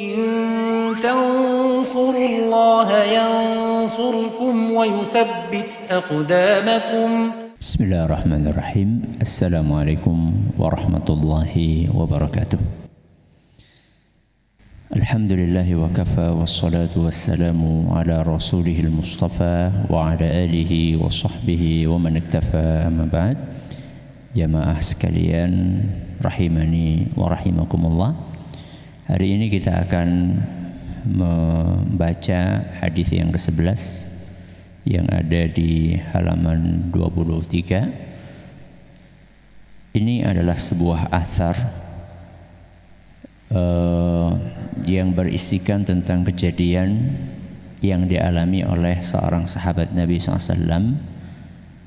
إن تنصروا الله ينصركم ويثبت أقدامكم. بسم الله الرحمن الرحيم. السلام عليكم ورحمة الله وبركاته. الحمد لله وكفى والصلاة والسلام على رسوله المصطفى وعلى آله وصحبه ومن اكتفى. أما بعد, jamaah sekalian rahimani wa rahimakumullah. Hari ini kita akan membaca hadis yang ke-11 yang ada di halaman 23. Ini adalah sebuah athar yang berisikan tentang kejadian yang dialami oleh seorang sahabat Nabi SAW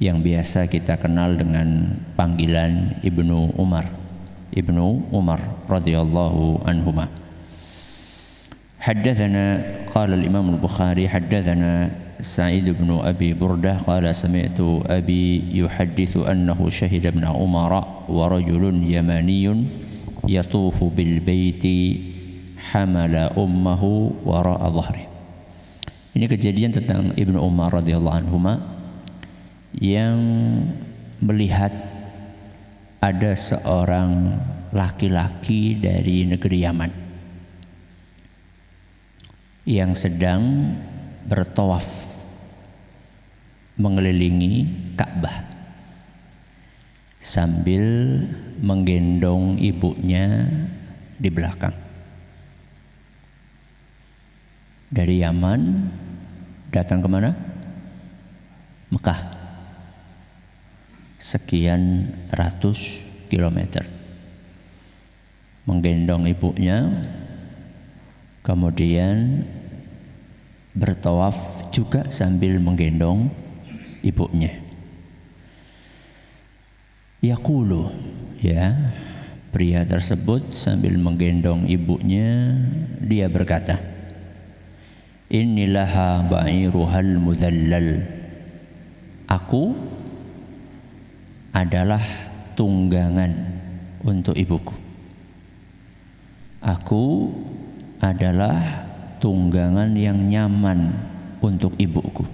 yang biasa kita kenal dengan panggilan Ibnu Umar radhiyallahu anhuma. Haddatsana qala al-Imam al-Bukhari haddatsana Sa'id bin Abi Burdah qala sami'tu abi yuhadditsu annahu shahida ibn Umar wa rajulun yamaniyun yatufu bil baiti hamala ummuhu wara'a dhahri. Ini kejadian tentang Ibnu Umar radhiyallahu anhuma yang melihat ada seorang laki-laki dari negeri Yaman yang sedang bertawaf mengelilingi Ka'bah sambil menggendong ibunya di belakang. Dari Yaman datang ke mana? Mekah. Sekian ratus kilometer, menggendong ibunya, kemudian bertawaf juga sambil menggendong ibunya. Yaqulu, ya, pria tersebut sambil menggendong ibunya, dia berkata, "Innilaha ba'iruhal mudhallal." Aku adalah tunggangan untuk ibuku. Aku adalah tunggangan yang nyaman untuk ibuku.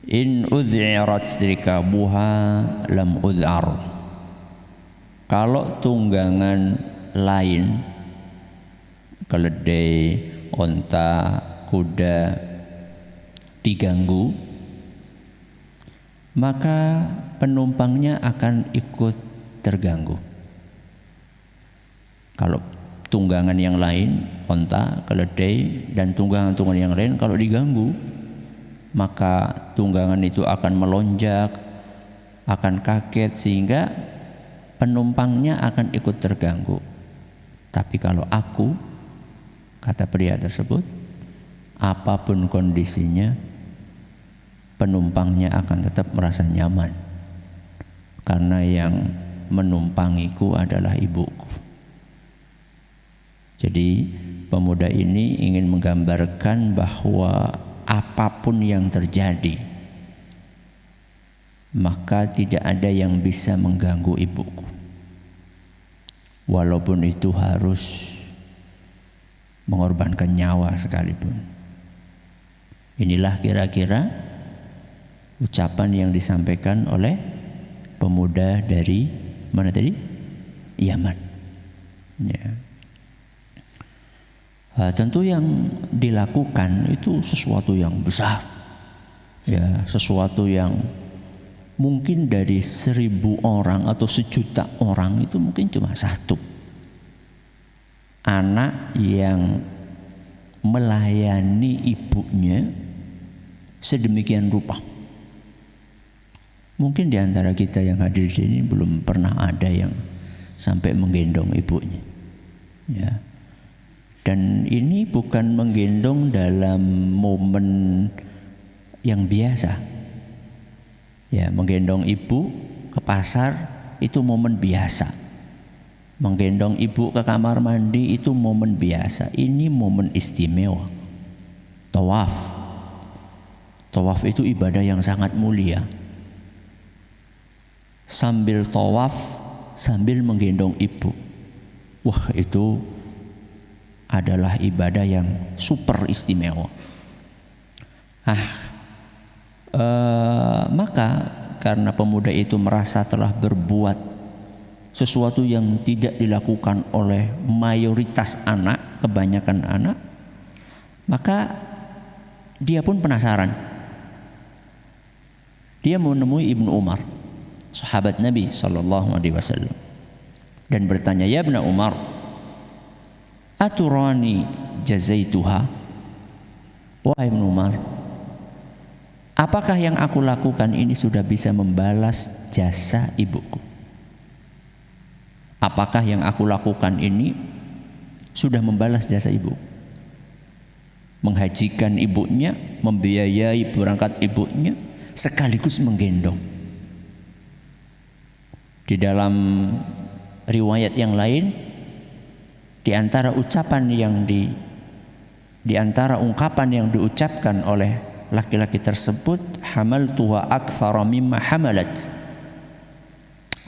In udhirat rikabuha lam udhar. Kalau tunggangan lain, keledai, onta, kuda diganggu, maka penumpangnya akan ikut terganggu. Kalau tunggangan yang lain, onta, keledai, dan tunggangan-tunggangan yang lain kalau diganggu, maka tunggangan itu akan melonjak, akan kaget, sehingga penumpangnya akan ikut terganggu. Tapi kalau aku, kata pria tersebut, apapun kondisinya, penumpangnya akan tetap merasa nyaman karena yang menumpangiku adalah ibuku. Jadi pemuda ini ingin menggambarkan bahwa apapun yang terjadi, maka tidak ada yang bisa mengganggu ibuku, walaupun itu harus mengorbankan nyawa sekalipun. Inilah kira-kira ucapan yang disampaikan oleh pemuda dari mana tadi? Yaman. Ya. Tentu yang dilakukan itu sesuatu yang besar, ya, sesuatu yang mungkin dari 1000 orang atau 1.000.000 orang itu mungkin cuma satu anak yang melayani ibunya sedemikian rupa. Mungkin di antara kita yang hadir di sini belum pernah ada yang sampai menggendong ibunya. Ya. Dan ini bukan menggendong dalam momen yang biasa. Ya, menggendong ibu ke pasar itu momen biasa. Menggendong ibu ke kamar mandi itu momen biasa. Ini momen istimewa. Tawaf. Tawaf itu ibadah yang sangat mulia. Sambil tawaf, sambil menggendong ibu. Wah, itu adalah ibadah yang super istimewa. Maka karena pemuda itu merasa telah berbuat sesuatu yang tidak dilakukan oleh mayoritas anak, kebanyakan anak, maka dia pun penasaran. Dia menemui Ibnu Umar, sahabat Nabi SAW, dan bertanya, "Ya Ibnu Umar, aturani jazaituha?" Wahai Ibnu Umar, apakah yang aku lakukan ini sudah bisa membalas jasa ibuku? Apakah yang aku lakukan ini sudah membalas jasa ibu? Menghajikan ibunya, membiayai berangkat ibunya, sekaligus menggendong. Di dalam riwayat yang lain, di antara ungkapan yang diucapkan oleh laki-laki tersebut, hamaltuha aktsara mimma hamalat.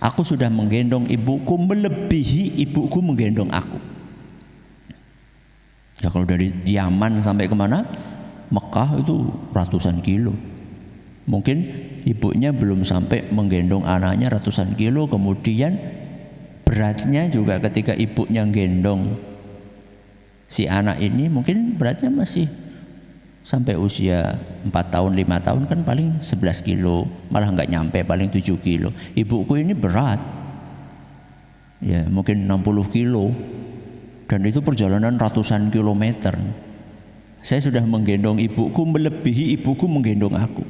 Aku sudah menggendong ibuku melebihi ibuku menggendong aku. Ya kalau dari Yaman sampai kemana? Mekah itu ratusan kilo. Mungkin ibunya belum sampai menggendong anaknya ratusan kilo, kemudian beratnya juga ketika ibunya gendong si anak ini mungkin beratnya masih sampai usia 4 tahun, 5 tahun kan paling 11 kilo, malah nggak nyampe, paling 7 kilo. Ibuku ini berat, ya mungkin 60 kilo, dan itu perjalanan ratusan kilometer. Saya sudah menggendong ibuku melebihi ibuku menggendong aku.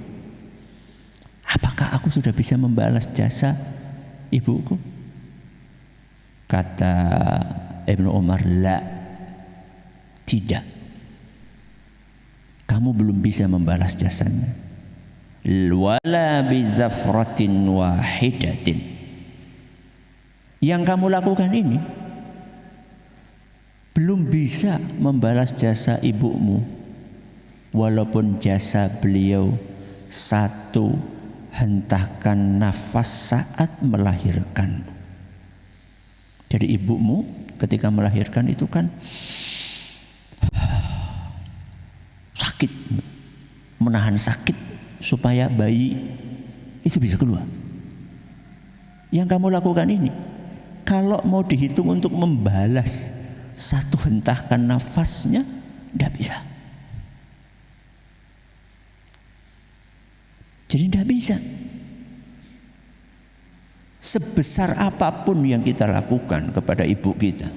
Apakah aku sudah bisa membalas jasa ibuku? Kata Ibnu Umar, la, tidak. Kamu belum bisa membalas jasanya. Wala bizafratin wahidatin. Yang kamu lakukan ini belum bisa membalas jasa ibumu, walaupun jasa beliau satu hentakan nafas saat melahirkan. Jadi ibumu ketika melahirkan itu kan sakit, menahan sakit supaya bayi itu bisa keluar. Yang kamu lakukan ini, kalau mau dihitung untuk membalas satu hentakan nafasnya, tidak bisa. Jadi tidak bisa. Sebesar apapun yang kita lakukan kepada ibu kita,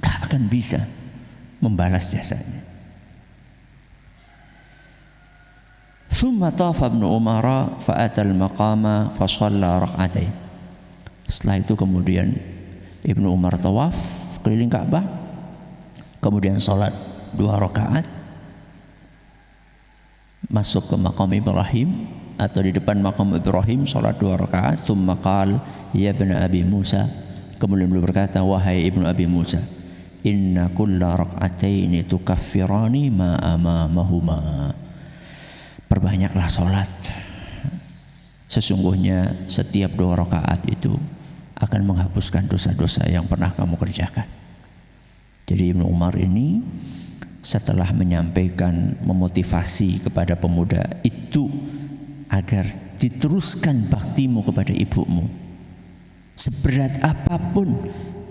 tak akan bisa membalas jasanya. Thumma tafa Ibnu Umar fa'atal maqama fa shalla rak'atain. Setelah itu kemudian Ibnu Umar tawaf keliling Ka'bah, kemudian salat 2 rakaat, masuk ke maqam Ibrahim atau di depan maqam Ibrahim salat 2 rakaat. Thumma qala ya ibn Abi Musa, kemudian beliau berkata, wahai Ibnu Abi Musa, inna kulla rak'ataini tukaffirani ma amamahuma. Perbanyaklah salat, sesungguhnya setiap 2 rakaat itu akan menghapuskan dosa-dosa yang pernah kamu kerjakan. Jadi Ibnu Umar ini setelah menyampaikan, memotivasi kepada pemuda itu agar diteruskan baktimu kepada ibumu, seberat apapun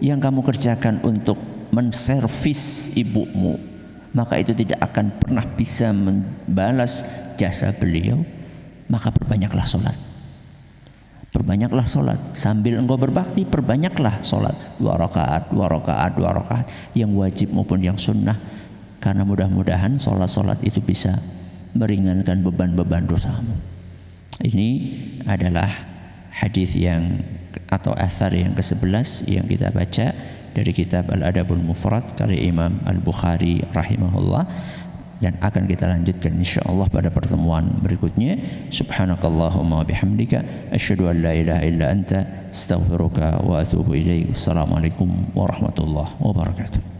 yang kamu kerjakan untuk menservis ibumu, maka itu tidak akan pernah bisa membalas jasa beliau. Maka perbanyaklah sholat. Perbanyaklah sholat. Sambil engkau berbakti, perbanyaklah sholat. 2 rakaat, 2 rakaat, 2 rakaat, yang wajib maupun yang sunnah. Karena mudah-mudahan sholat-sholat itu bisa meringankan beban-beban dosamu. Ini adalah hadis yang atau athar yang ke-11 yang kita baca dari kitab Al-Adabul Mufrad karya Imam Al-Bukhari rahimahullah, dan akan kita lanjutkan insyaallah pada pertemuan berikutnya. Subhanakallahumma bihamdika asyhadu an la ilaha illa anta astaghfiruka wa atubu ilaik. Assalamualaikum warahmatullahi wabarakatuh.